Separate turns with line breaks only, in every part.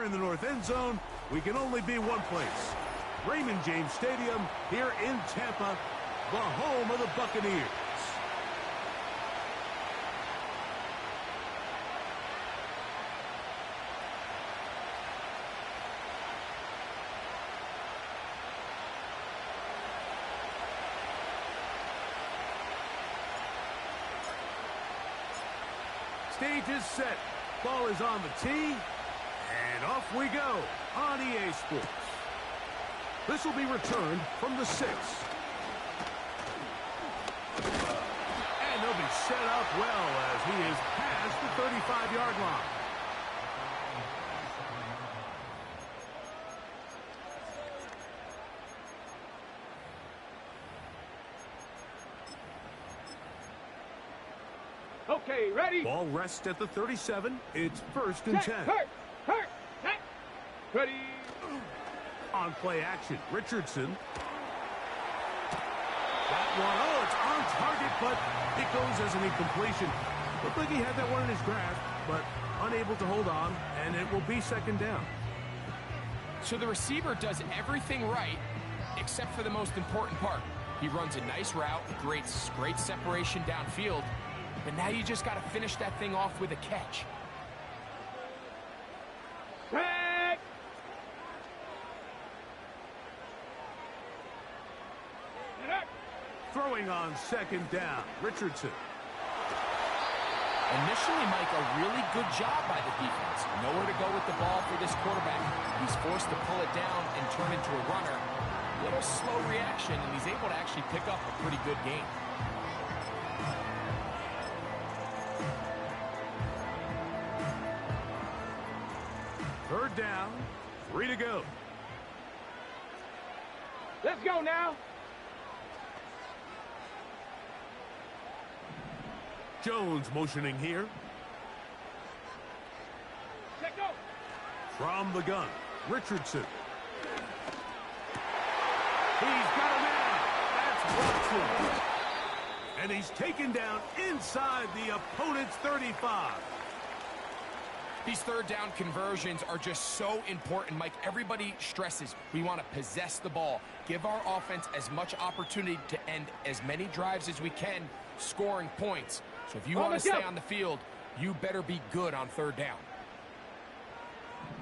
in the north end zone, we can only be one place. Raymond James Stadium here in Tampa, the home of the Buccaneers. Stage is set. Ball is on the tee. And off we go on EA Sports. This will be returned from the 6. And they'll be set up well as he is past the 35-yard line.
Okay, ready?
Ball rests at the 37. It's 1st and 10.
Hurt. Ready?
On play action, Richardson. That one, oh, it's on target, but it goes as an incompletion. Looked like he had that one in his grasp, but unable to hold on, and it will be 2nd down.
So the receiver does everything right, except for the most important part. He runs a nice route, great separation downfield, but now you just got to finish that thing off with a catch.
Set.
Throwing on 2nd down, Richardson.
Initially, Mike, a really good job by the defense. Nowhere to go with the ball for this quarterback. He's forced to pull it down and turn into a runner. A little slow reaction, and he's able to actually pick up a pretty good game.
Third down, 3 to go.
Let's go now.
Jones motioning here.
Let go.
From the gun, Richardson. He's got a man. That's Watson. And he's taken down inside the opponent's 35.
These 3rd down conversions are just so important, Mike. Everybody stresses we want to possess the ball, give our offense as much opportunity to end as many drives as we can, scoring points. So if you want to stay on the field, you better be good on 3rd down.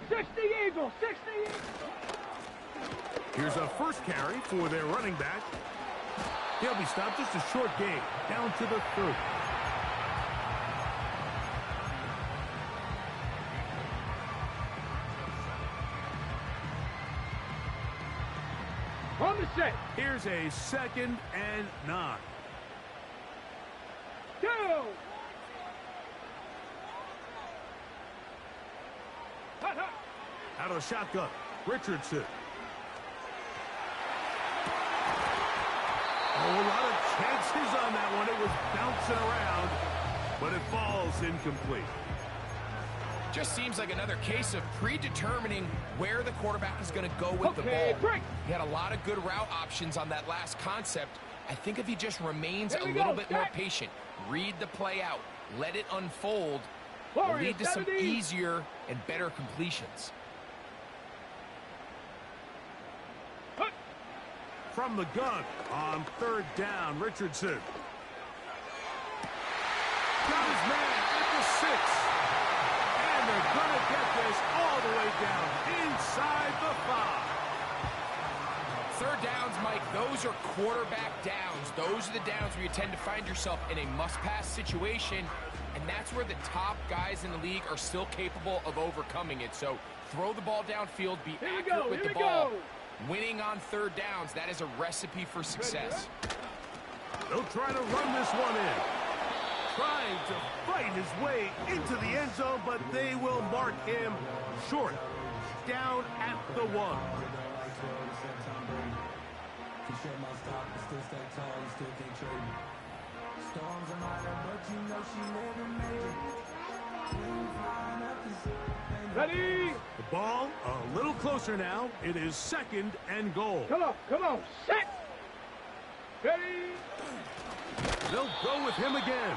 60 Eagles, 60 Eagles.
Here's a first carry for their running back. He'll be stopped, just a short gain, down to the 30.
On the set.
Here's a 2nd and 9.
Go.
Out of the shotgun, Richardson. Oh, a lot of chances on that one. It was bouncing around, but it falls incomplete.
Just seems like another case of predetermining where the quarterback is going to go with the ball.
Break.
He had a lot of good route options on that last concept. I think if he just remains a little bit more patient, read the play out, let it unfold, will lead to some easier and better completions.
From the gun on 3rd down, Richardson. Got his man at the 6. And they're going to get this all the way down inside the 5.
3rd downs, Mike, those are quarterback downs. Those are the downs where you tend to find yourself in a must-pass situation, and that's where the top guys in the league are still capable of overcoming it. So throw the ball downfield, be accurate with the ball. Winning on 3rd downs, that is a recipe for success.
They'll try to run this one in. Trying to fight his way into the end zone, but they will mark him short. Down at the 1.
Ready?
The ball a little closer now. It is 2nd and goal.
Come on, set. Ready?
They'll go with him again.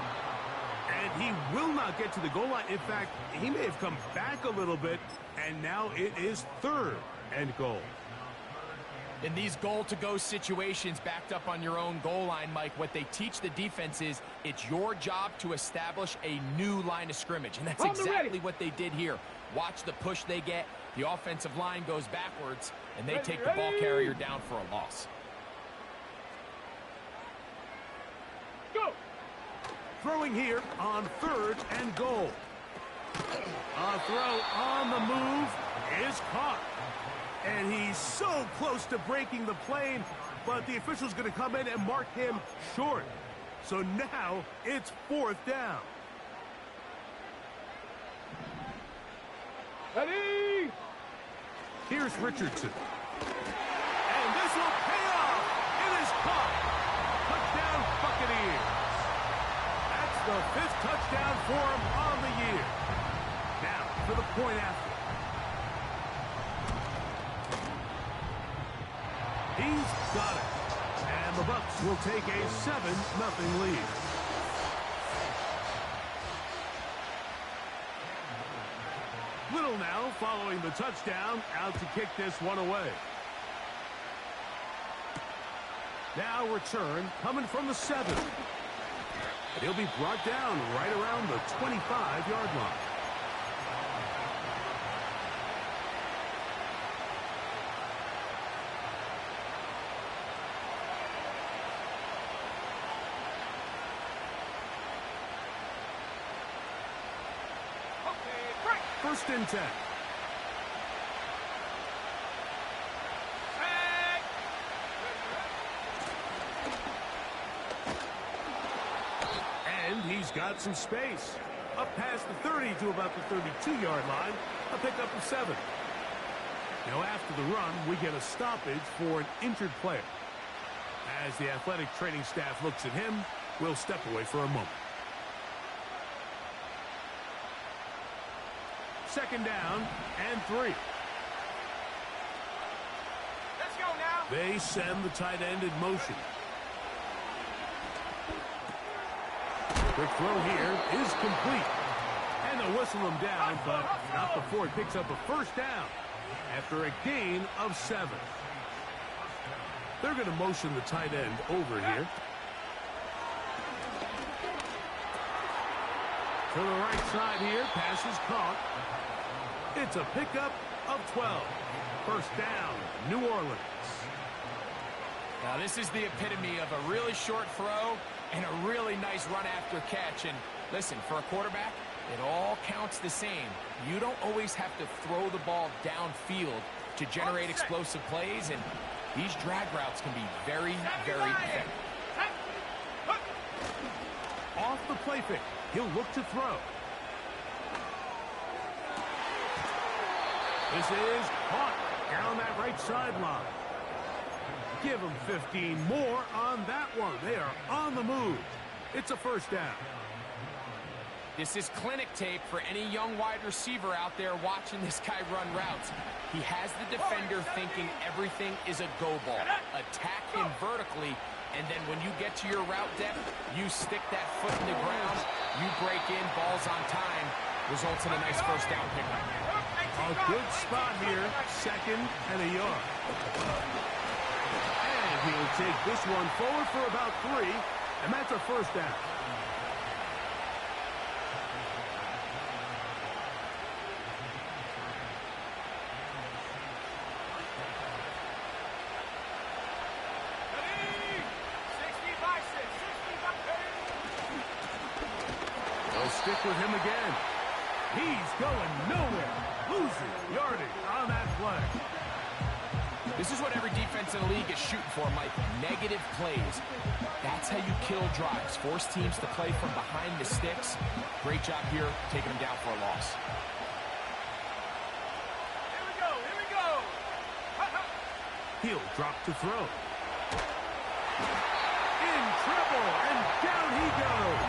And he will not get to the goal line. In fact, he may have come back a little bit, and now it is third and goal.
In these goal-to-go situations backed up on your own goal line, Mike, what they teach the defense is it's your job to establish a new line of scrimmage, and that's exactly what they did here. Watch the push they get. The offensive line goes backwards, and they take the ball carrier down for a loss.
Go!
Throwing here on third and goal. A throw on the move is caught. And he's so close to breaking the plane, but the official's going to come in and mark him short. So now it's fourth down.
Ready?
Here's Richardson. And this will pay off. It is caught. Touchdown Buccaneers. That's the fifth touchdown for him on the year. Now for the point after. He's got it. And the Bucs will take a 7-0 lead. Little now following the touchdown, out to kick this one away. Now return coming from the 7. And he'll be brought down right around the 25-yard line. First and 10. And he's got some space. Up past the 30 to about the 32-yard line. A pickup of 7. Now after the run, we get a stoppage for an injured player. As the athletic training staff looks at him, we'll step away for a moment. Second down and 3.
Let's go now.
They send the tight end in motion. Quick throw here is complete. And they'll whistle him down, but not before he picks up a first down after a gain of 7. They're going to motion the tight end over here. To the right side here, pass is caught. It's a pickup of 12. First down, New Orleans.
Now this is the epitome of a really short throw and a really nice run after catch. And listen, for a quarterback, it all counts the same. You don't always have to throw the ball downfield to generate explosive plays, and these drag routes can be very, very effective.
Off the play fake, he'll look to throw. This is caught down that right sideline. Give them 15 more on that one. They are on the move. It's a first down.
This is clinic tape for any young wide receiver out there watching this guy run routes. He has the defender thinking everything is a go ball. Attack him vertically, and then when you get to your route depth, you stick that foot in the ground, you break in, balls on time, results in a nice first down pickup.
A good spot here, second and a yard. And he'll take this one forward for about 3, and that's a first down. They'll stick with him again. He's going nowhere. Losing yardage on that play.
This is what every defense in the league is shooting for, Mike. Negative plays. That's how you kill drives. Force teams to play from behind the sticks. Great job here, taking them down for a loss.
Here we go. Here we go.
He'll drop to throw. In trouble, and down he goes.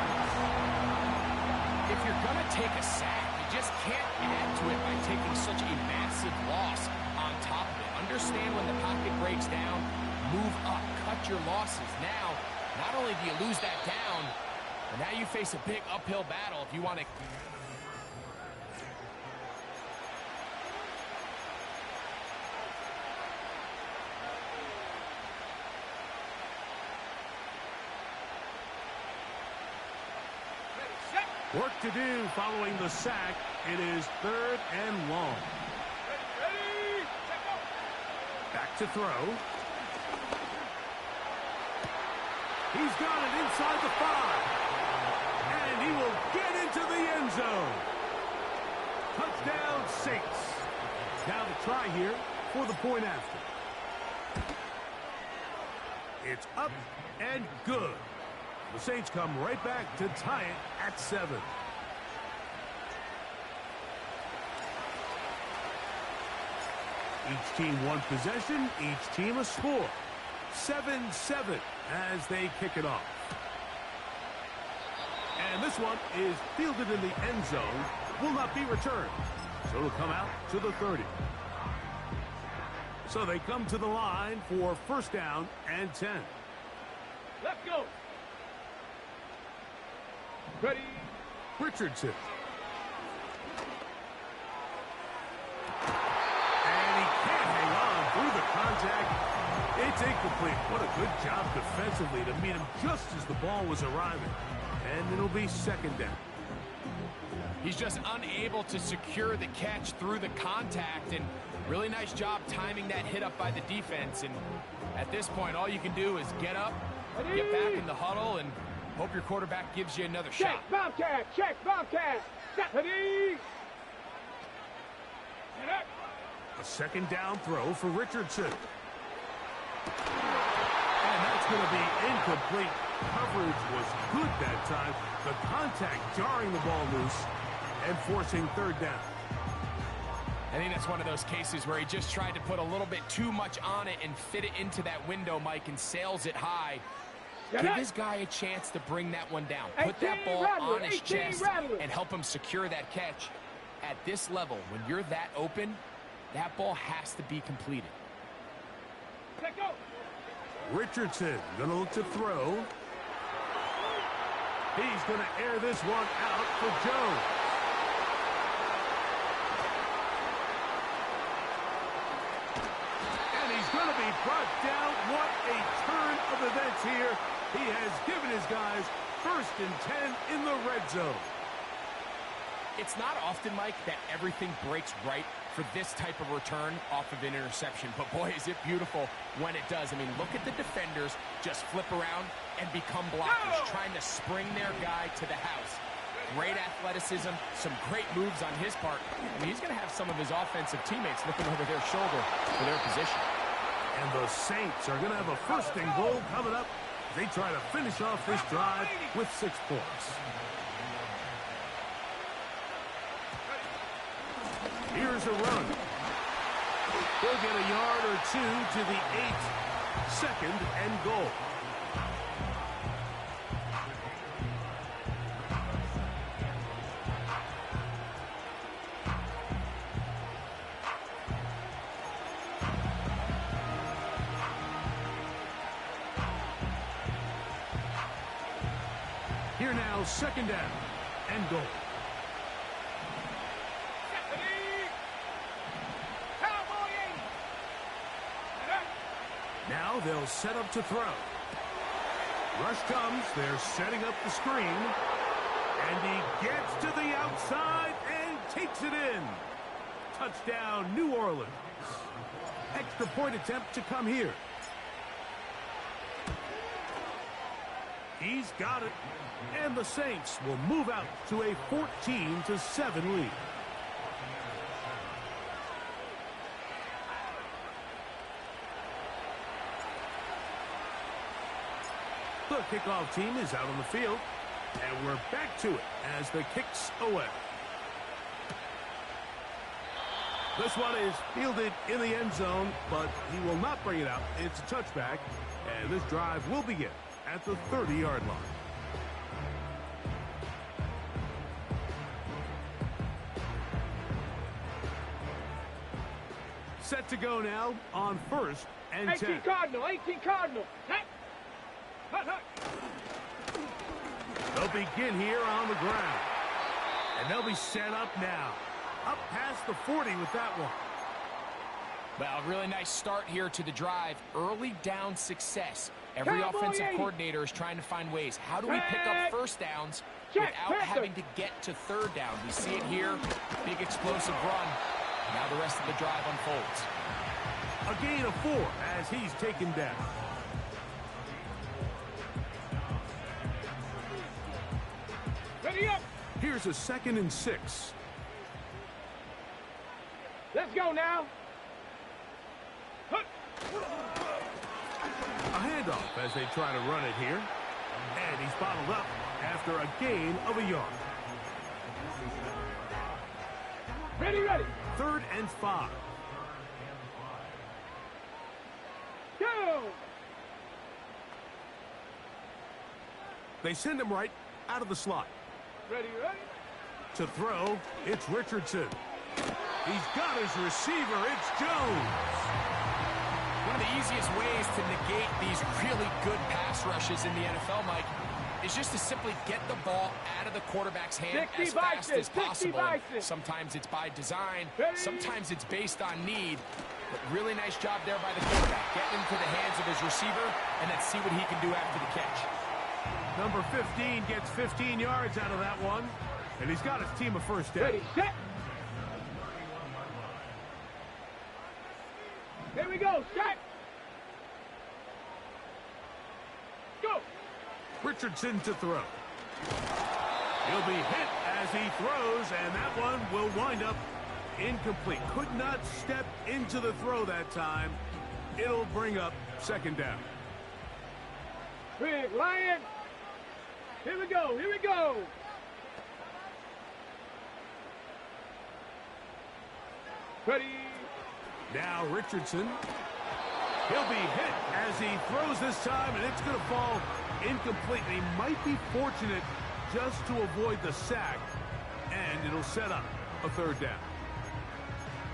If you're going to take a sack, you just can't add to it by taking such a massive loss on top of it. Understand when the pocket breaks down, move up, cut your losses. Now, not only do you lose that down, And now you face a big uphill battle if you want to...
Work to do following the sack. It is 3rd and long.
Ready, set, go.
Back to throw. He's got it inside the 5. And he will get into the end zone. Touchdown, Saints. Now the try here for the point after. It's up and good. The Saints come right back to tie it at 7. Each team one possession, each team a score. 7-7 as they kick it off. And this one is fielded in the end zone, will not be returned. So it'll come out to the 30. So they come to the line for 1st down and 10.
Let's go. Ready.
Richardson. And he can't hang on through the contact. It's incomplete. What a good job defensively to meet him just as the ball was arriving. And it'll be 2nd down.
He's just unable to secure the catch through the contact, and really nice job timing that hit up by the defense. And at this point, all you can do is get up, get back in the huddle, and hope your quarterback gives you another shot.
Check, Bobcat. Check, Bobcat. Ready. Get up.
A 2nd down throw for Richardson. And that's going to be incomplete. Coverage was good that time. The contact jarring the ball loose and forcing 3rd down.
I think that's one of those cases where he just tried to put a little bit too much on it and fit it into that window, Mike, and sails it high. Give his guy a chance to bring that one down. Put that ball on his chest and help him secure that catch. At this level, when you're that open, that ball has to be completed.
Let go.
Richardson going to look to throw. He's going to air this one out for Jones. And he's going to be brought down. What a turn of events here. He has given his guys 1st and 10 in the red zone.
It's not often, Mike, that everything breaks right for this type of return off of an interception. But, boy, is it beautiful when it does. I mean, look at the defenders just flip around and become blockers, trying to spring their guy to the house. Great athleticism, some great moves on his part. I mean, he's going to have some of his offensive teammates looking over their shoulder for their position.
And the Saints are going to have a 1st and goal coming up. They try to finish off this drive with 6 points. Here's a run. He'll get a yard or 2 to the 8. 2nd and goal. Here now, 2nd down and goal. Now they'll set up to throw. Rush comes. They're setting up the screen. And he gets to the outside and takes it in. Touchdown, New Orleans. Extra point attempt to come here. He's got it. And the Saints will move out to a 14-7 lead. The kickoff team is out on the field, and we're back to it as the kick's away. This one is fielded in the end zone, but he will not bring it out. It's a touchback, and this drive will begin at the 30-yard line. Set to go now on 1st and 10.
18 Cardinal.
The They'll begin here on the ground. And they'll be set up now. Up past the 40 with that one.
Well, really nice start here to the drive. Early down success. Every offensive coordinator is trying to find ways. How do we pick up first downs without having to get to third down? We see it here. Big explosive run. Now the rest of the drive unfolds.
A gain of 4 as he's taken down.
Ready up.
Here's a 2nd and 6.
Let's go now.
A handoff as they try to run it here. And he's bottled up after a gain of a yard.
Ready, ready.
3rd and 5.
Go.
They send him right out of the slot.
Ready, ready.
To throw, it's Richardson. He's got his receiver. It's Jones.
One of the easiest ways to negate these really good pass rushes in the NFL, Mike, is just to simply get the ball out of the quarterback's hand as fast as possible. Sometimes it's by design. Sometimes it's based on need. But really nice job there by the quarterback. Getting into the hands of his receiver, and let's see what he can do after the catch.
Number 15 gets 15 yards out of that one. And he's got his team a first down.
Ready, set. Here we go, set. Go.
Richardson to throw. He'll be hit as he throws, and that one will wind up incomplete. Could not step into the throw that time. It'll bring up 2nd down.
Big Lion. Here we go, here we go. Ready.
Now Richardson. He'll be hit as he throws this time, and it's going to fall incomplete. He might be fortunate just to avoid the sack, and it'll set up a 3rd down.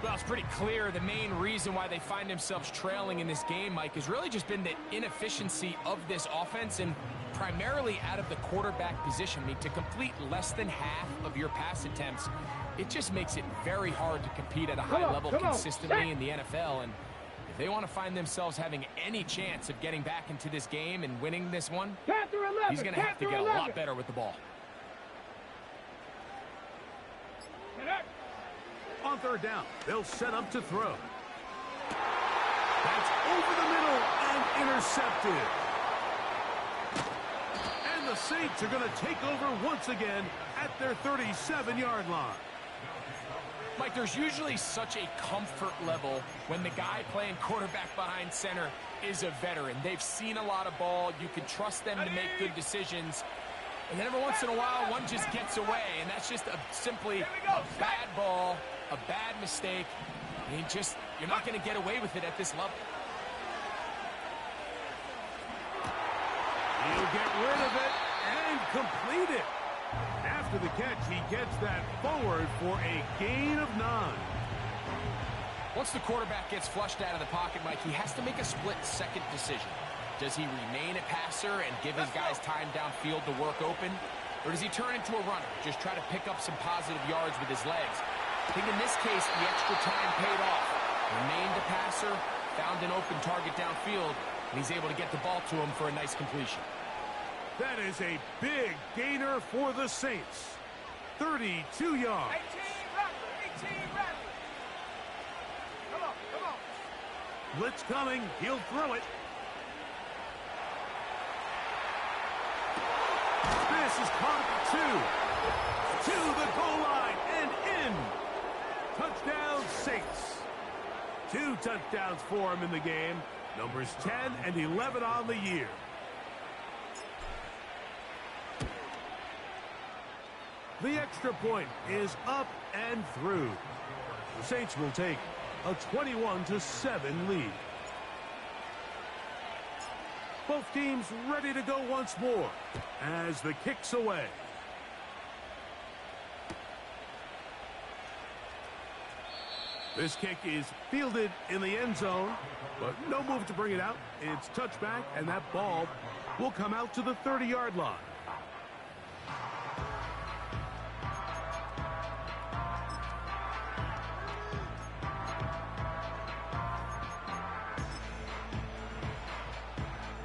Well, it's pretty clear the main reason why they find themselves trailing in this game, Mike, has really just been the inefficiency of this offense and primarily out of the quarterback position. I mean, to complete less than half of your pass attempts, it just makes it very hard to compete at a high level consistently in the NFL. And if they want to find themselves having any chance of getting back into this game and winning this one, he's going to have to get a lot better with the ball.
On 3rd down, they'll set up to throw. That's over the middle and intercepted. And the Saints are going to take over once again at their 37-yard line.
Mike, there's usually such a comfort level when the guy playing quarterback behind center is a veteran. They've seen a lot of ball. You can trust them to make good decisions. And then every once in a while, one just gets away, and that's just simply a bad ball, a bad mistake. I mean, you're not going to get away with it at this level.
He'll get rid of it and complete it. After the catch, he gets that forward for a gain of 9.
Once the quarterback gets flushed out of the pocket, Mike, he has to make a split-second decision. Does he remain a passer and give his guys time downfield to work open? Or does he turn into a runner, just try to pick up some positive yards with his legs? I think in this case, the extra time paid off. Remained a passer, found an open target downfield, and he's able to get the ball to him for a nice completion.
That is a big gainer for the Saints. 32 yards.
18 run. Come on.
Blitz coming. He'll throw it. This is caught at the 2. To the goal line and in. Touchdown, Saints. 2 touchdowns for him in the game. Numbers 10 and 11 on the year. The extra point is up and through. The Saints will take a 21-7 lead. Both teams ready to go once more as the kick's away. This kick is fielded in the end zone, but no move to bring it out. It's touchback, and that ball will come out to the 30-yard line.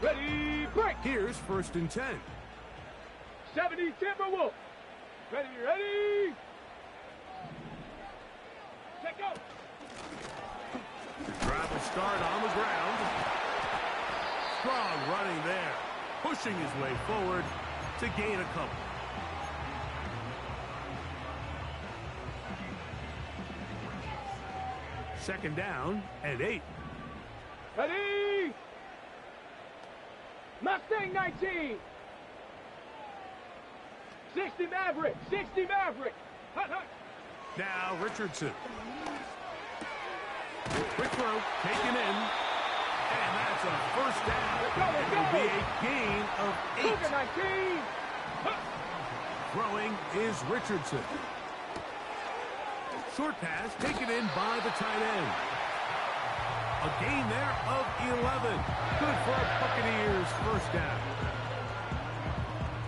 Ready, break.
Here's 1st and 10.
70 Timberwolves. Ready, ready. Check out.
The drive will start on the ground. Strong running there, pushing his way forward to gain a couple. Second down and 8.
Ready. Mustang 19. 60 Maverick. 60 Maverick. Hut, hut.
Now Richardson. Quick throw, taken in. And that's a first down. It will be a gain of 8.
Cougar 19.
Throwing is Richardson. Short pass taken in by the tight end. A gain there of 11. Good for a Buccaneers first down.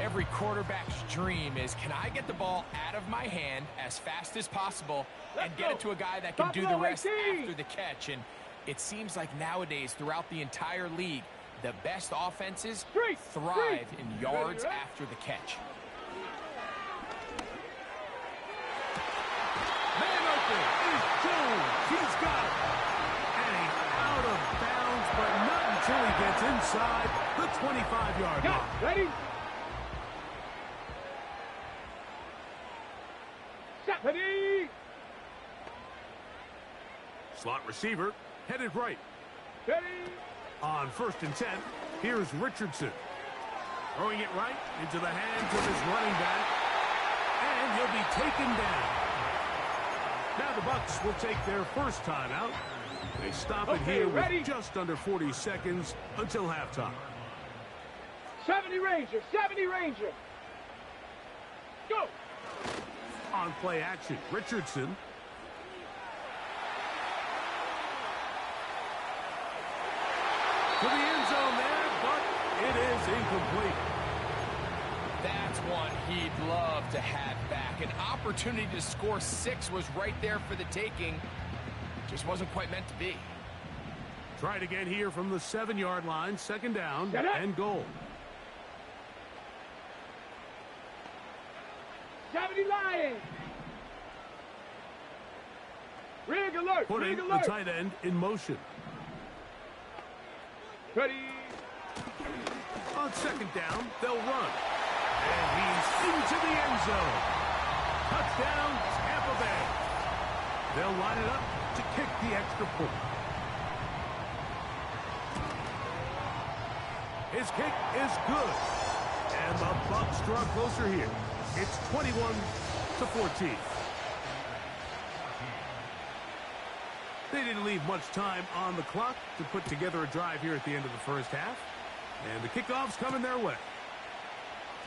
Every quarterback's dream is, can I get the ball out of my hand as fast as possible and get it to a guy that can do the rest after the catch? And it seems like nowadays, throughout the entire league, the best offenses thrive in yards after the catch.
Man open is Jones. He's got it. And he's out of bounds, but not until he gets inside the 25-yard line.
Ready? Ready?
Slot receiver headed right.
Ready?
On 1st and 10, here's Richardson. Throwing it right into the hands of his running back. And he'll be taken down. Now the Bucs will take their first timeout. They stop it here with just under 40 seconds until halftime.
70 Ranger, 70 Ranger. Go!
On play action, Richardson. To the end zone there, but it is incomplete.
That's one he'd love to have back. An opportunity to score 6 was right there for the taking. Just wasn't quite meant to be.
Tried again here from the 7-yard line. Second down and goal.
70 Lions. Rig alert.
Putting the tight end in motion.
Ready.
On second down, they'll run. And he's into the end zone. Touchdown, Tampa Bay. They'll line it up to kick the extra point. His kick is good. And the Bucs draw closer here. It's 21-14. They didn't leave much time on the clock to put together a drive here at the end of the first half. And the kickoff's coming their way.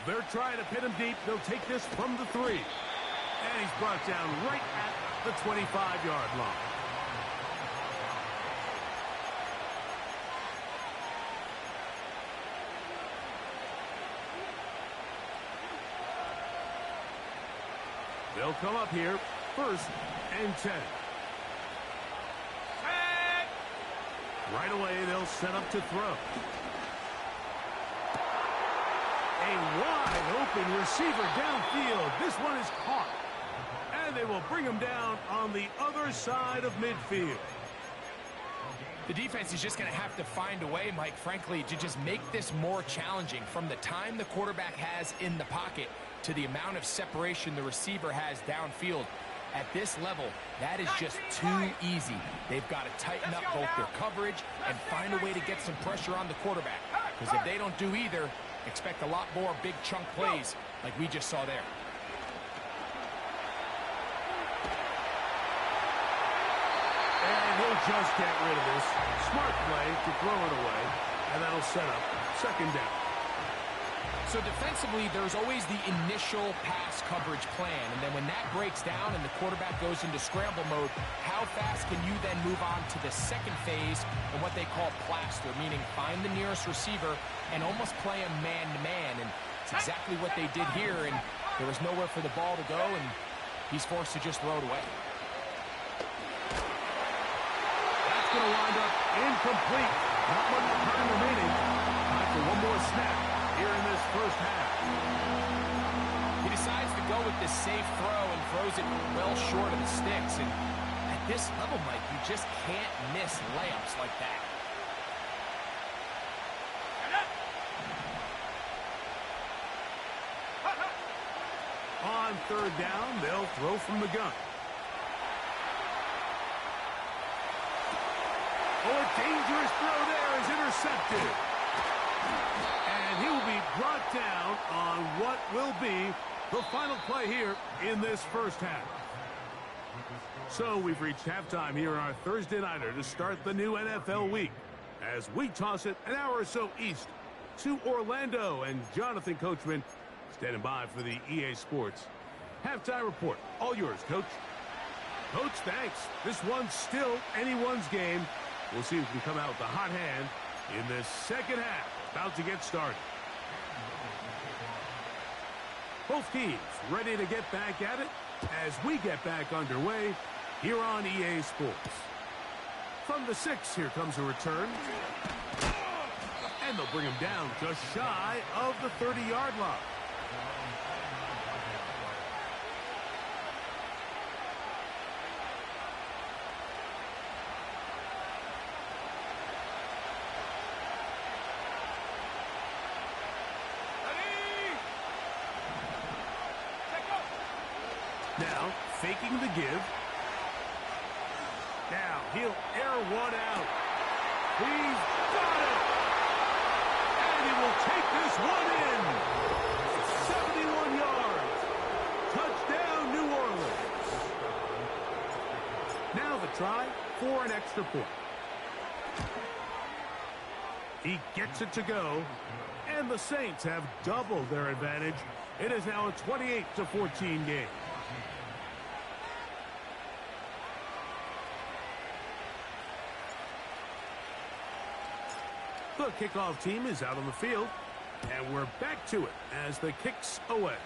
They're trying to pin him deep. They'll take this from the 3. And he's brought down right at the 25-yard line. They'll come up here, 1st and 10. Right away, they'll set up to throw. A wide open receiver downfield. This one is caught. And they will bring him down on the other side of midfield.
The defense is just going to have to find a way, Mike, frankly, to just make this more challenging from the time the quarterback has in the pocket to the amount of separation the receiver has downfield. At this level, that is just too easy. They've got to tighten up both their coverage and find a way to get some pressure on the quarterback. Because if they don't do either, expect a lot more big chunk plays like we just saw there.
And he'll just get rid of this. Smart play to throw it away. And that'll set up second down.
So defensively, there's always the initial pass coverage plan. And then when that breaks down and the quarterback goes into scramble mode, how fast can you then move on to the second phase and what they call plaster, meaning find the nearest receiver and almost play him man-to-man. And it's exactly what they did here. And there was nowhere for the ball to go, and he's forced to just throw it away.
That's going to wind up incomplete. Not much time remaining. Time for one more snap here in this first half.
He decides to go with this safe throw and throws it well short of the sticks. And at this level, Mike, you just can't miss layups like that.
On third down, they'll throw from the gun. Oh, a dangerous throw there is intercepted. And he will be brought down on what will be the final play here in this first half. So we've reached halftime here on our Thursday nighter to start the new NFL week as we toss it an hour or so east to Orlando, and Jonathan Coachman standing by for the EA Sports halftime report. All yours, Coach. Coach, thanks. This one's still anyone's game. We'll see who can come out with a hot hand in this second half. About to get started. Both teams ready to get back at it as we get back underway here on EA Sports. From the 6, here comes a return. And they'll bring him down just shy of the 30-yard line. Now, faking the give. Now, he'll air one out. He's got it! And he will take this one in. 71 yards. Touchdown, New Orleans. Now the try for an extra point. He gets it to go. And the Saints have doubled their advantage. It is now a 28-14 game. The kickoff team is out on the field, and we're back to it as the kick's away.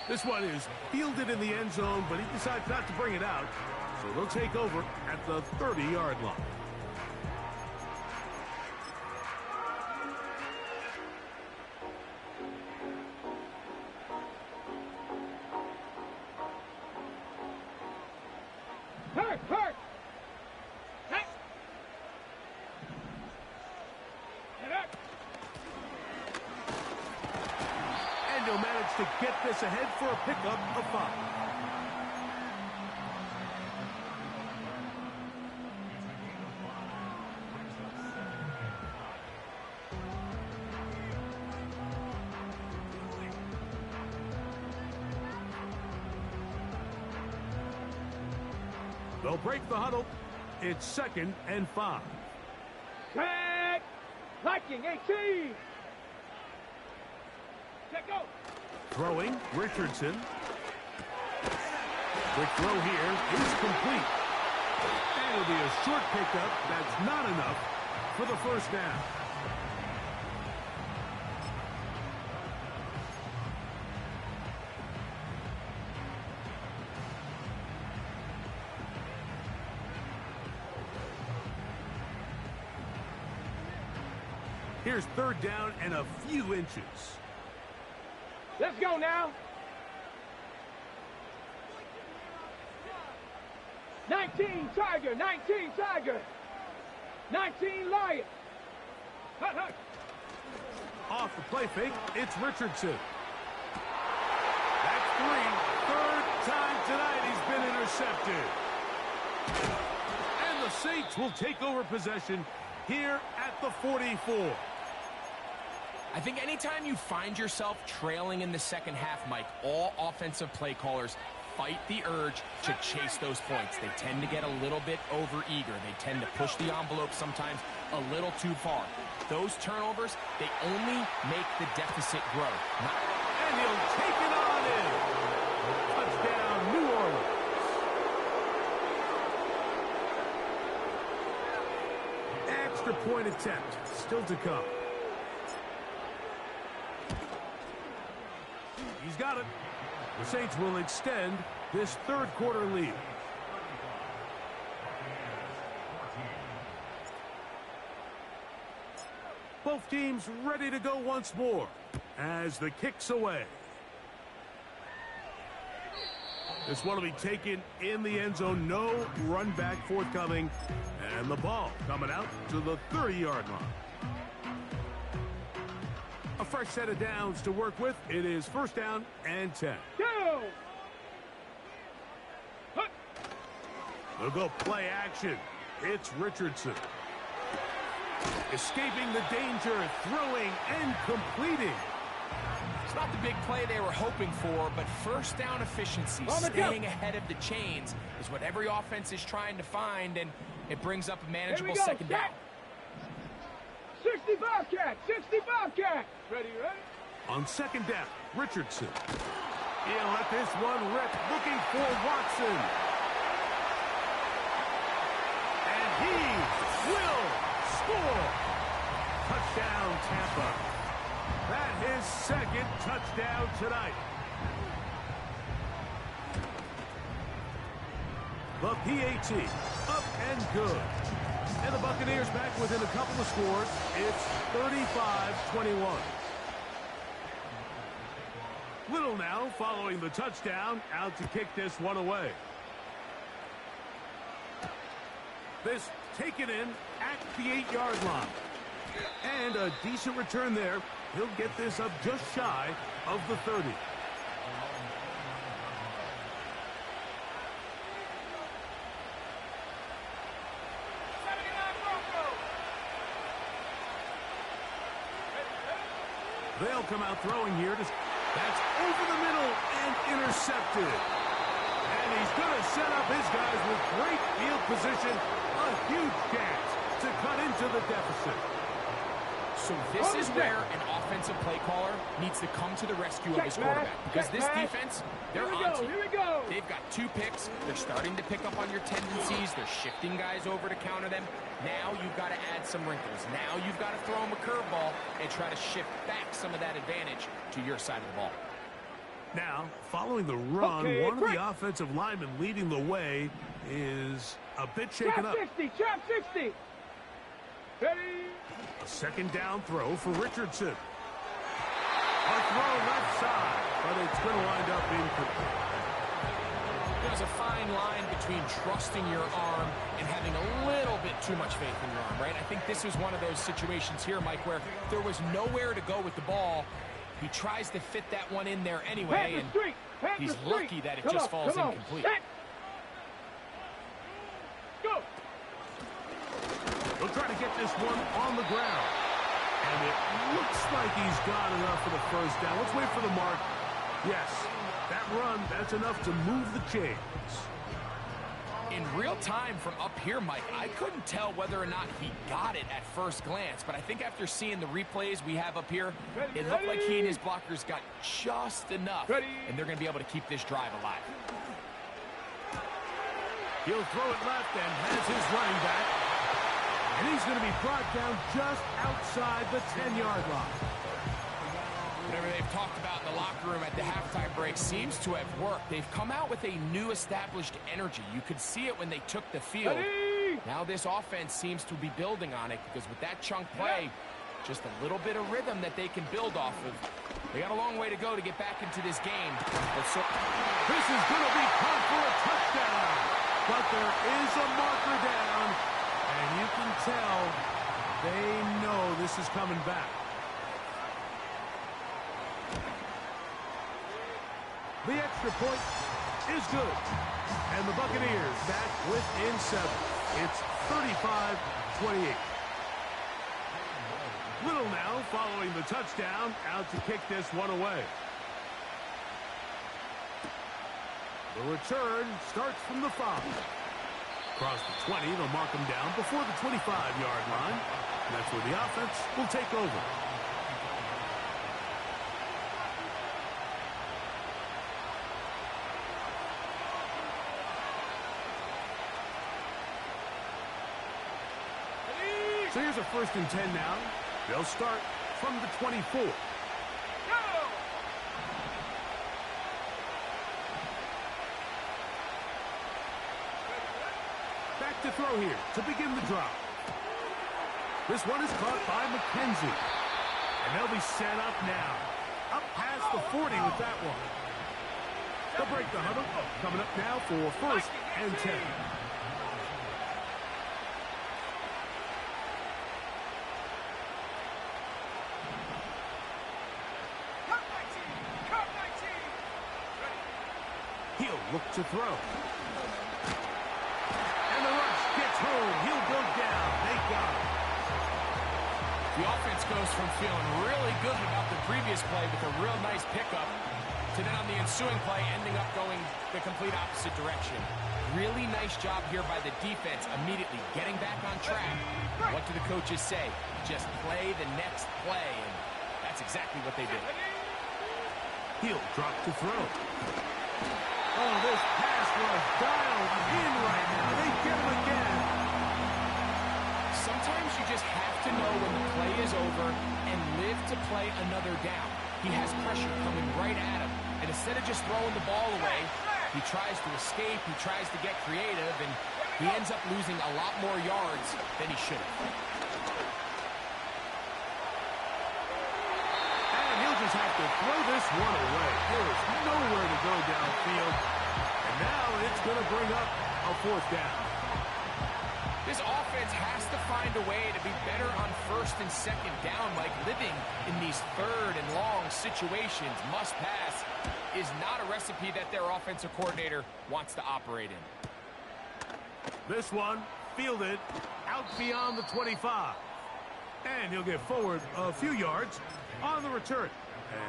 This one is fielded in the end zone, but he decides not to bring it out, so they'll take over at the 30-yard line. To get this ahead for a pickup of 5. They'll break the huddle. It's 2nd and 5.
Tag! Liking 18! Check go!
Throwing, Richardson. Quick throw here is complete. And it'll be a short pickup. That's not enough for the first down. Here's 3rd down and a few inches.
Let's go now. 19 Tiger, 19 Tiger, 19 Lion. Hut, hut.
Off the play fake, it's Richardson. That's 3. 3rd time tonight he's been intercepted. And the Saints will take over possession here at the 44.
I think anytime you find yourself trailing in the second half, Mike, all offensive play callers fight the urge to chase those points. They tend to get a little bit overeager. They tend to push the envelope sometimes a little too far. Those turnovers, they only make the deficit grow.
And he'll take it on in. Touchdown, New Orleans. Extra point attempt still to come. He's got it. The Saints will extend this 3rd quarter lead. Both teams ready to go once more as the kick's away. This one will be taken in the end zone. No run back forthcoming. And the ball coming out to the 30-yard line. A fresh set of downs to work with. It is first down and 10.
Go!
They'll go play action. It's Richardson. Escaping the danger, throwing and completing.
It's not the big play they were hoping for, but first down efficiency, staying ahead of the chains, is what every offense is trying to find, and it brings up a manageable second down.
65 cat, 65 cat. Ready?
On second down, Richardson. He'll let this one rip, looking for Watson. And he will score. Touchdown, Tampa. That his second touchdown tonight. The PAT up and good. And the Buccaneers back within a couple of scores. It's 35-21. Little now following the touchdown, out to kick this one away. This taken in at the 8-yard line. And a decent return there. He'll get this up just shy of the 30. They'll come out throwing here. That's over the middle and intercepted. And he's going to set up his guys with great field position. A huge chance to cut into the deficit.
So this is where an offensive play caller needs to come to the rescue of his quarterback. Because this defense, they're on to you. They've got 2 picks. They're starting to pick up on your tendencies. They're shifting guys over to counter them. Now you've got to add some wrinkles. Now you've got to throw them a curveball and try to shift back some of that advantage to your side of the ball.
Now, following the run, one of the offensive linemen leading the way is a bit shaken up.
Trap 60. Ready?
A second down throw for Richardson. A throw left side, but it's going to wind up incomplete.
There's a fine line between trusting your arm and having a little bit too much faith in your arm, right? I think this is one of those situations here, Mike, where there was nowhere to go with the ball. He tries to fit that one in there anyway, and he's lucky that it just falls incomplete.
Go!
We'll try to get this one on the ground. And it looks like he's got enough for the first down. Let's wait for the mark. Yes, that run, that's enough to move the chains.
In real time from up here, Mike, I couldn't tell whether or not he got it at first glance, but I think after seeing the replays we have up here, it looked like he and his blockers got just enough, and they're going to be able to keep this drive alive.
He'll throw it left and has his running back. And he's going to be brought down just outside the 10-yard line.
Whatever they've talked about in the locker room at the halftime break seems to have worked. They've come out with a new established energy. You could see it when they took the field. Now this offense seems to be building on it because with that chunk play, just a little bit of rhythm that they can build off of. They got a long way to go to get back into this game.
This is going to be caught for a touchdown. But there is a marker down, and you can tell they know this is coming back. The extra point is good. And the Buccaneers back within 7. It's 35-28. Little now following the touchdown, out to kick this one away. The return starts from the 5. Across the 20, they'll mark him down before the 25-yard line. And that's where the offense will take over. So here's a 1st and 10 now. They'll start from the 24. Back to throw here to begin the drive. This one is caught by McKenzie. And they'll be set up now. Up past the 40 with that one. They'll break the huddle. Coming up now for 1st and 10. He'll look to throw. And the rush gets home. He'll go down. They got him.
The offense goes from feeling really good about the previous play with a real nice pickup to then on the ensuing play ending up going the complete opposite direction. Really nice job here by the defense immediately getting back on track. What do the coaches say? Just play the next play, and that's exactly what they did.
He'll drop to throw. Oh, this pass was dialed in right now. They get him again.
Sometimes you just have to know when the play is over and live to play another down. He has pressure coming right at him, and instead of just throwing the ball away, he tries to escape, he tries to get creative, and he ends up losing a lot more yards than he should have.
And he'll just have to throw this one away. There is nowhere to go downfield, and now it's going to bring up a 4th down.
This offense has to find a way to be better on 1st and 2nd down, like living in these 3rd and long situations. Must pass is not a recipe that their offensive coordinator wants to operate in.
This one fielded out beyond the 25. And he'll get forward a few yards on the return.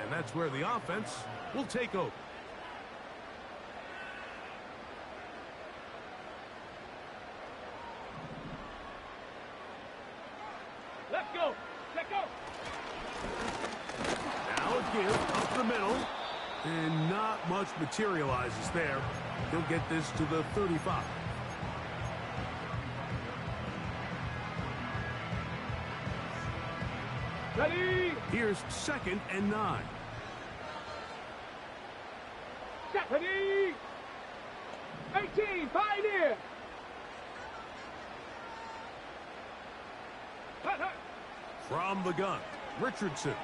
And that's where the offense will take over.
Let's go. Let's go.
Now a give up the middle. And not much materializes there. He'll get this to the 35.
Ready.
Here's 2nd and 9.
Set. Ready. 18. Pioneer. Hut, hut.
From the gun, Richardson.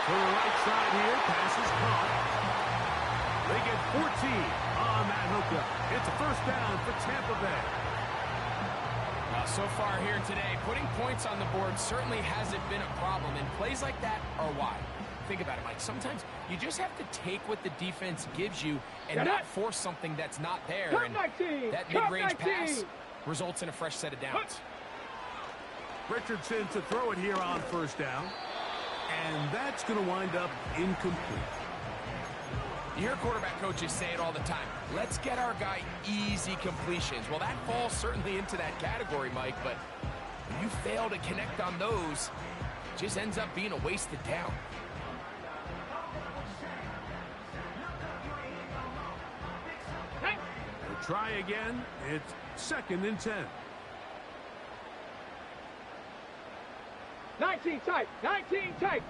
To the right side here, pass is caught. They get 14 on that hookup. It's a 1st down for Tampa Bay.
Now, so far here today, putting points on the board certainly hasn't been a problem, and plays like that are why. Think about it, Mike. Sometimes you just have to take what the defense gives you and not force something that's not there. And that mid-range pass results in a fresh set of downs.
Richardson to throw it here on 1st down. And that's going to wind up incomplete.
You hear quarterback coaches say it all the time. Let's get our guy easy completions. Well, that falls certainly into that category, Mike, but when you fail to connect on those, it just ends up being a wasted down.
We'll try again. It's 2nd and 10.
19 tight. 19 tight.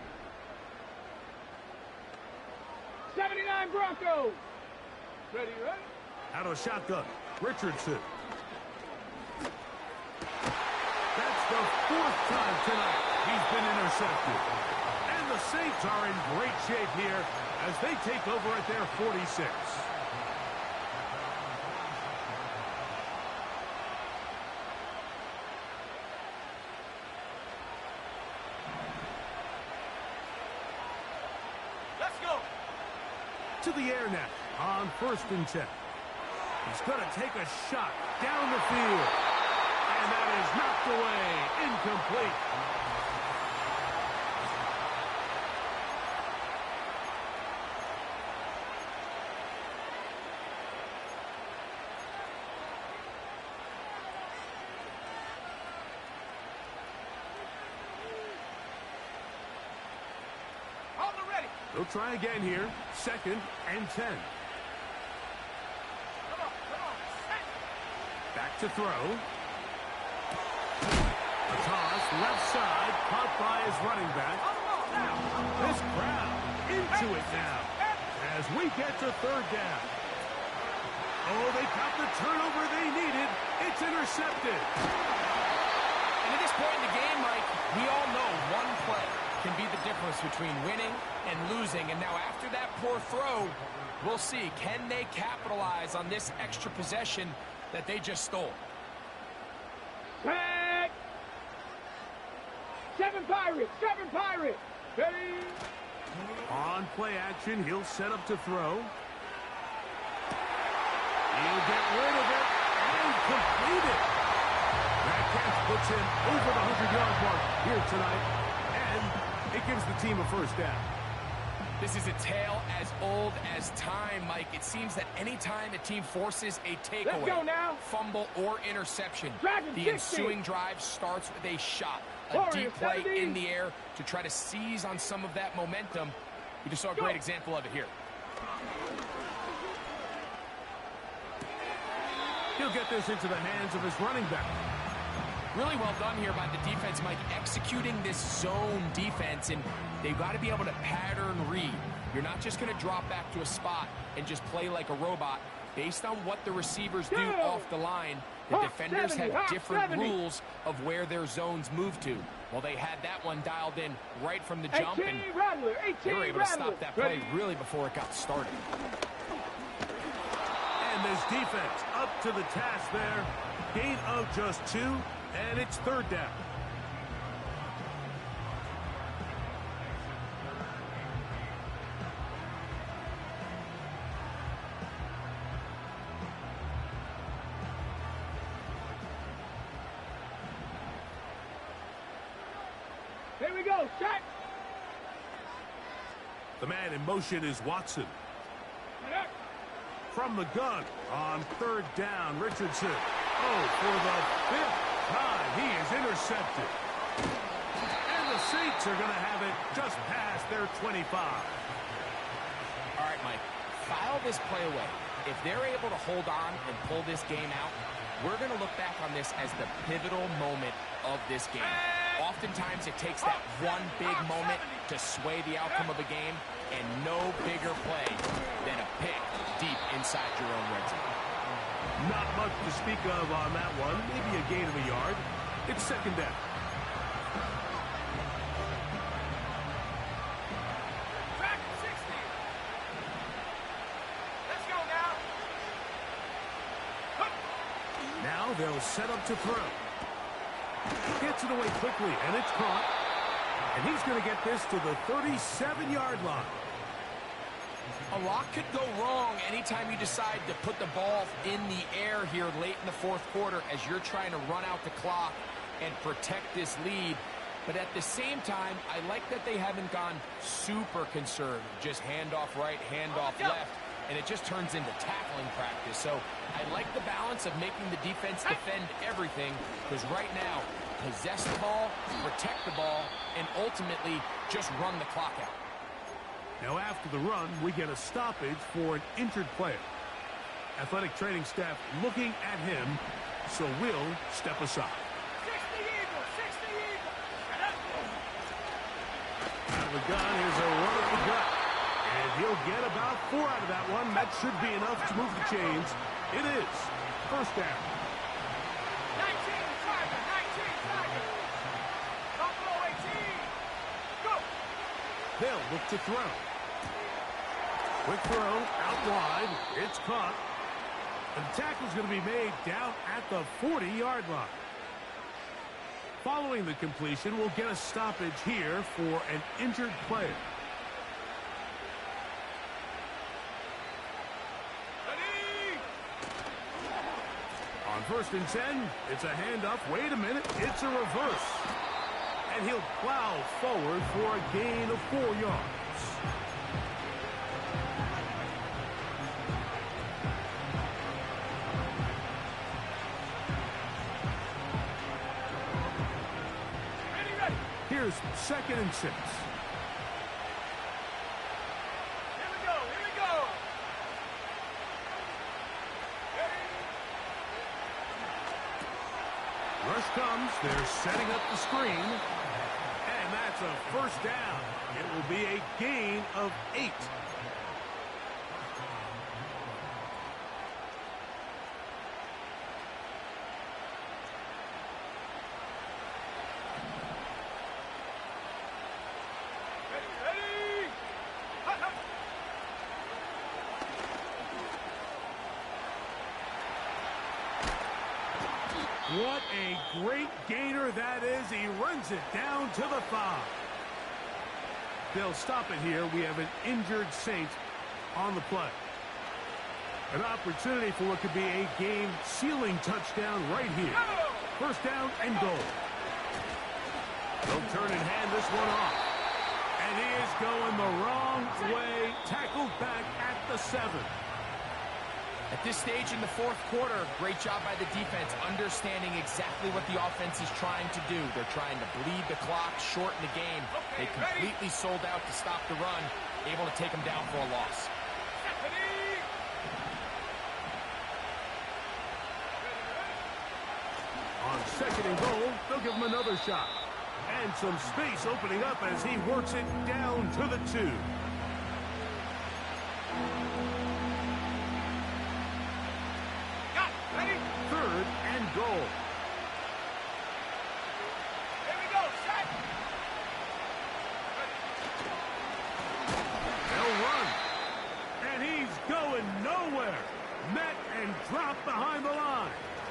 79 Broncos. Ready, ready?
Out of shotgun, Richardson. That's the 4th time tonight he's been intercepted. And the Saints are in great shape here as they take over at their 46. To the air now on 1st and 10. He's going to take a shot down the field. And that is knocked away. Incomplete. They'll try again here. 2nd and 10. Back to throw. A toss, left side, caught by his running back. This crowd into it now as we get to 3rd down. Oh, they got the turnover they needed. It's intercepted.
point in the game, Mike, we all know one play can be the difference between winning and losing. And now after that poor throw, we'll see, can they capitalize on this extra possession that they just stole?
Tag! 7 Pirates! 7 Pirates! Ready?
On play action, he'll set up to throw. He'll get rid of it and complete it. That catch puts him over the 100-yard mark here tonight, and it gives the team a first down.
This is a tale as old as time, Mike. It seems that any time a team forces a takeaway,
Let's go now.
fumble, or interception,
Dragon
the
60.
ensuing drive starts with a shot, a
Warriors
deep play
70.
in the air to try to seize on some of that momentum. We just saw a great example of it here.
He'll get this into the hands of his running back.
Really well done here by the defense, Mike, executing this zone defense, and they've got to be able to pattern read. You're not just going to drop back to a spot and just play like a robot. Based on what the receivers do off the line, the defenders have different rules of where their zones move to. Well, they had that one dialed in right from the jump, and they were able to stop that play really before it got started.
And this defense up to the task there. Gain of just 2, and it's third down.
Here we go, set.
The man in motion is Watson. From the gun on third down, Richardson. Oh, for the 5th time, he is intercepted. And the Saints are going to have it just past their 25.
All right, Mike, file this play away. If they're able to hold on and pull this game out, we're going to look back on this as the pivotal moment of this game. Oftentimes, it takes that one big moment to sway the outcome of a game, and no bigger play than a pick deep inside your own red zone.
Not much to speak of on that one. Maybe a gain of a yard. It's second down.
Dragon 60. Let's go now.
Now they'll set up to throw. Gets it away quickly, and it's caught. And he's going to get this to the 37-yard line.
A lot could go wrong anytime you decide to put the ball in the air here late in the fourth quarter as you're trying to run out the clock and protect this lead. But at the same time, I like that they haven't gone super conservative. Just handoff right, handoff left, and it just turns into tackling practice. So I like the balance of making the defense defend everything, because right now, possess the ball, protect the ball, and ultimately just run the clock out.
Now after the run, we get a stoppage for an injured player. Athletic training staff looking at him, so we'll step aside.
60 Eagles, 60 Eagles.
Out of the gun, here's a run at the gut. And he'll get about 4 out of that one. That should be enough to move the chains. It is first down.
19 Tiger, 19 Tiger. Buffalo 18. Go.
They'll look to throw. Quick throw, out wide. It's caught. And the tackle's going to be made down at the 40-yard line. Following the completion, we'll get a stoppage here for an injured player. On first and 10, it's a handoff. Wait a minute, it's a reverse. And he'll plow forward for a gain of 4 yards. Here's second and 6.
Here we go, here we go.
Rush comes, they're setting up the screen. And that's a first down. It will be a gain of 8. What a great gainer that is. He runs it down to the 5. They'll stop it here. We have an injured Saint on the play. An opportunity for what could be a game-sealing touchdown right here. First down and goal. They'll turn and hand this one off. And he is going the wrong way. Tackled back at the 7.
At this stage in the fourth quarter, great job by the defense, understanding exactly what the offense is trying to do. They're trying to bleed the clock, shorten the game. They completely sold out to stop the run, able to take them down for a loss.
On second and goal, they'll give him another shot. And some space opening up as he works it down to the 2. Third and goal.
Here we go, set.
They'll run. And he's going nowhere. Met and dropped behind the line.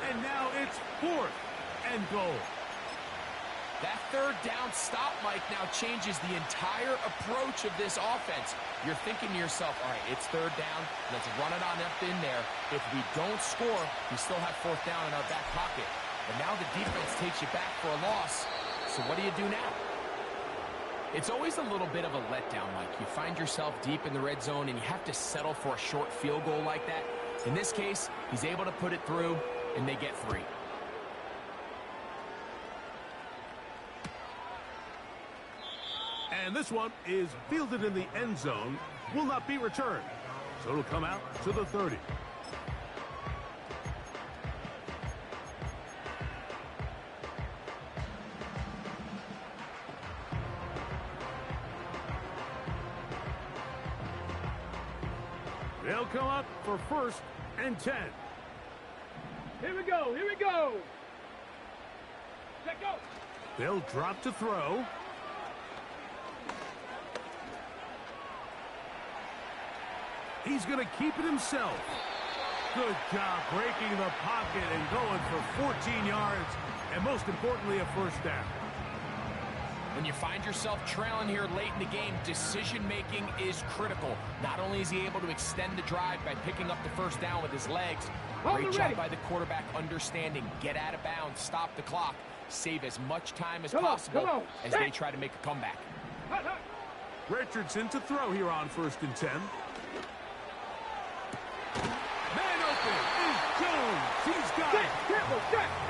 And now it's fourth and goal.
That third down stop, Mike, now changes the entire approach of this offense. You're thinking to yourself, all right, it's third down. Let's run it on up in there. If we don't score, we still have fourth down in our back pocket. But now the defense takes you back for a loss. So what do you do now? It's always a little bit of a letdown, Mike. You find yourself deep in the red zone, and you have to settle for a short field goal like that. In this case, he's able to put it through, and they get 3.
And this one is fielded in the end zone, will not be returned. So it'll come out to the 30. They'll come up for first and 10.
Here we go, here we go. Let go.
They'll drop to throw. He's going to keep it himself. Good job breaking the pocket and going for 14 yards, and most importantly, a first down.
When you find yourself trailing here late in the game, decision-making is critical. Not only is he able to extend the drive by picking up the first down with his legs, great job by the quarterback understanding, get out of bounds, stop the clock, save as much time as possible as they try to make a comeback.
Richardson to throw here on first and 10. Man open is Jones. He's got it.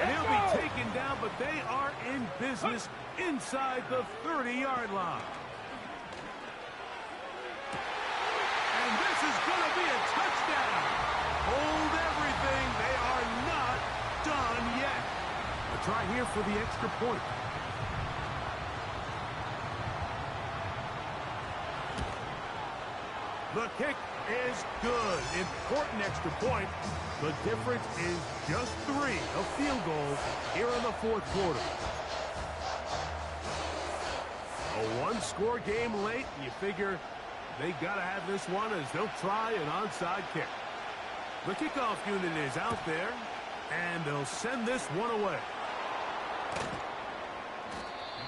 And he'll be taken down, but they are in business inside the 30-yard line. And this is going to be a touchdown. Hold everything. They are not done yet. A try here for the extra point. The kick is good. Important extra point. The difference is just 3, a field goal here in the fourth quarter. A one-score game late. You figure they got to have this one as they'll try an onside kick. The kickoff unit is out there, and they'll send this one away.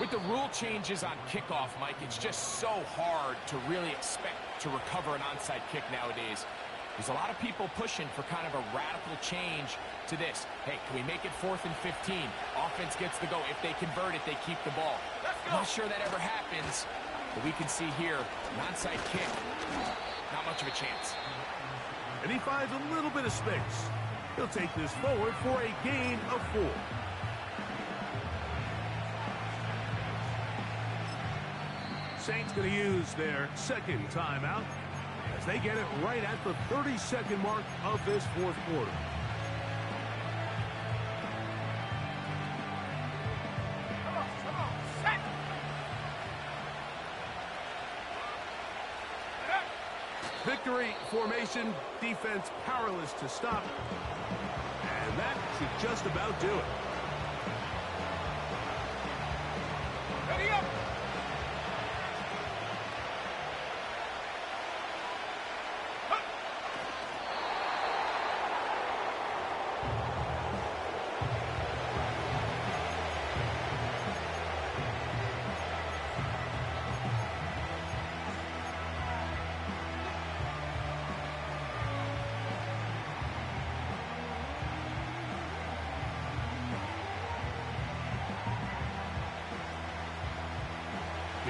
With the rule changes on kickoff, Mike, it's just so hard to really expect to recover an onside kick nowadays. There's a lot of people pushing for kind of a radical change to this. Hey, can we make it 4th and 15? Offense gets the go. If they convert it, they keep the ball. I'm not sure that ever happens, but we can see here, an onside kick, not much of a chance.
And he finds a little bit of space. He'll take this forward for a gain of 4. Saints going to use their second timeout as they get it right at the 30-second mark of this fourth quarter.
Come on, set.
Victory formation, defense powerless to stop. And that should just about do it.
Ready up.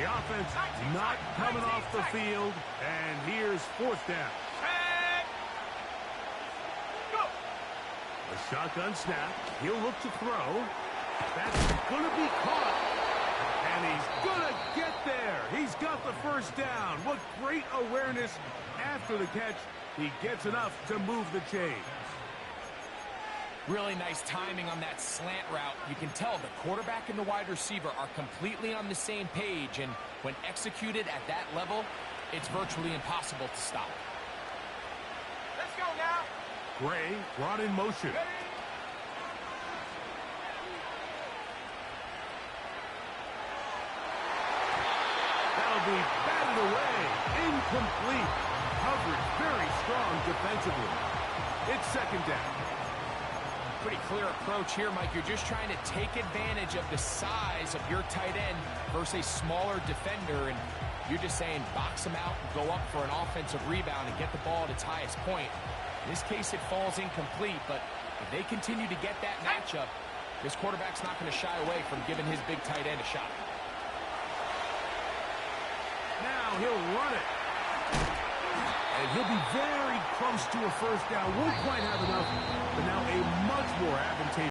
The offense not coming off the field, and here's fourth down. A shotgun snap. He'll look to throw. That's going to be caught. And he's going to get there. He's got the first down. What great awareness after the catch. He gets enough to move the chain.
Really nice timing on that slant route. You can tell the quarterback and the wide receiver are completely on the same page, and when executed at that level, it's virtually impossible to stop.
Let's go now.
Gray brought in motion. That'll be batted away. Incomplete. Coverage very strong defensively. It's second down.
Pretty clear approach here, Mike. You're just trying to take advantage of the size of your tight end versus a smaller defender, and you're just saying box him out and go up for an offensive rebound and get the ball at its highest point. In this case, it falls incomplete, but if they continue to get that matchup, this quarterback's not going to shy away from giving his big tight end a shot.
Now he'll run it. And he'll be very close to a first down. Won't quite have enough, but now a much more advantageous